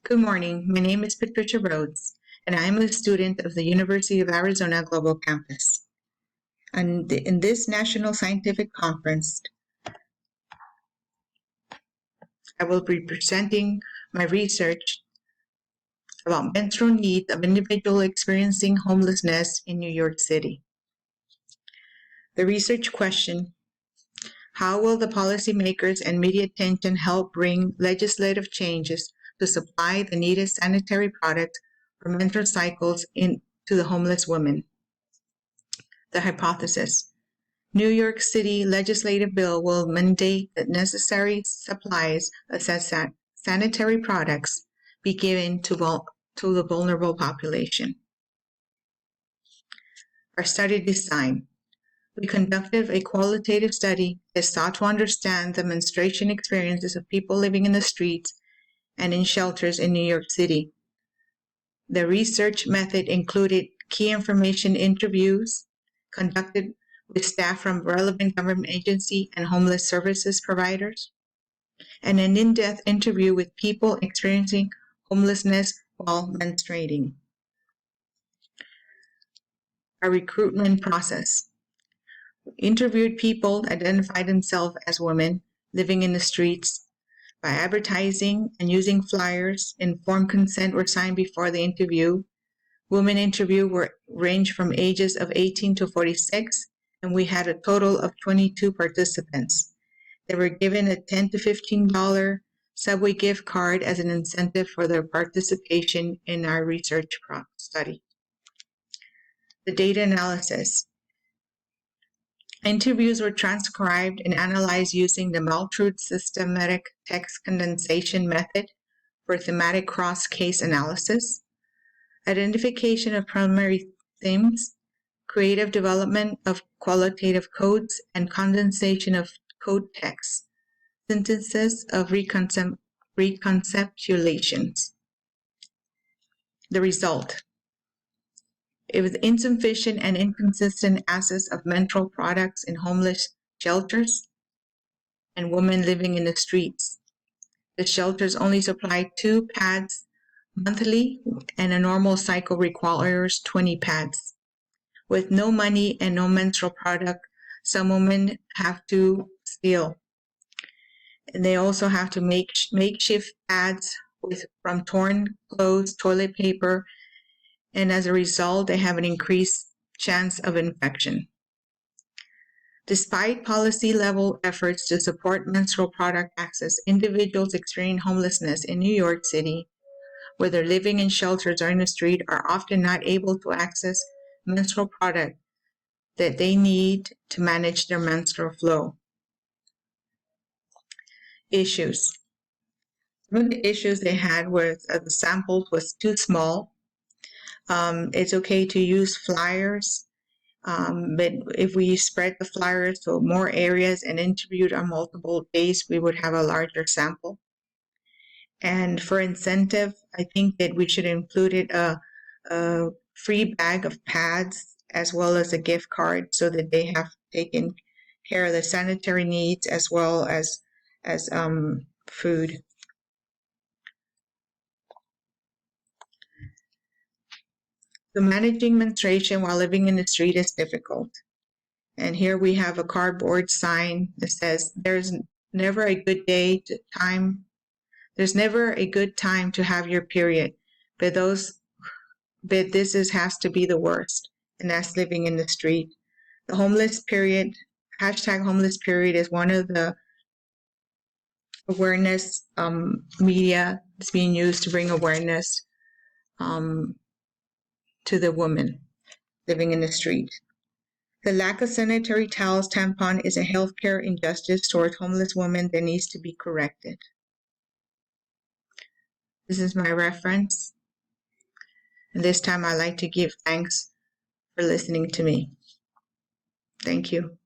Good morning. My name is Patricia Rhodes, and I am a student of the University of Arizona Global Campus. And in this National Scientific Conference, I will be presenting my research about menstrual needs of individuals experiencing homelessness in New York City. The research question: how will the policymakers and media attention help bring legislative changes to supply the needed sanitary products for menstrual cycles to the homeless women? The hypothesis: New York City legislative bill will mandate that necessary supplies of sanitary products be given to the vulnerable population. Our study design: we conducted a qualitative study that sought to understand the menstruation experiences of people living in the streets and in shelters in New York City. The research method included key information interviews conducted with staff from relevant government agency and homeless services providers, and an in-depth interview with people experiencing homelessness while menstruating. Our recruitment process: interviewed people identified themselves as women living in the streets. By advertising and using flyers, informed consent were signed before the interview. Women interviewed ranged from ages of 18 to 46, and we had a total of 22 participants. They were given a $10 to $15 Subway gift card as an incentive for their participation in our research study. The data analysis: interviews were transcribed and analyzed using the Maltrude systematic text condensation method for thematic cross-case analysis, identification of primary themes, creative development of qualitative codes, and condensation of code text, synthesis of reconceptualizations. The result: it was insufficient and inconsistent access of menstrual products in homeless shelters and women living in the streets. The shelters only supply 2 pads monthly, and a normal cycle requires 20 pads. With no money and no menstrual product, some women have to steal. And they also have to make makeshift pads from torn clothes, toilet paper, and as a result, they have an increased chance of infection. Despite policy-level efforts to support menstrual product access, individuals experiencing homelessness in New York City, whether living in shelters or in the street, are often not able to access menstrual product that they need to manage their menstrual flow. Issues. One of the issues they had was the sample was too small. It's okay to use flyers, but if we spread the flyers to more areas and interviewed on multiple days, we would have a larger sample. And for incentive, I think that we should include a free bag of pads as well as a gift card, so that they have taken care of the sanitary needs as well as food. So managing menstruation while living in the street is difficult. And here we have a cardboard sign that says, there's never a good time to have your period, but this has to be the worst, and that's living in the street. The homeless period, #homeless period, is one of the awareness media that's being used to bring awareness to the women living in the street. The lack of sanitary towels, tampon is a healthcare injustice towards homeless women that needs to be corrected. This is my reference. And this time I'd like to give thanks for listening to me. Thank you.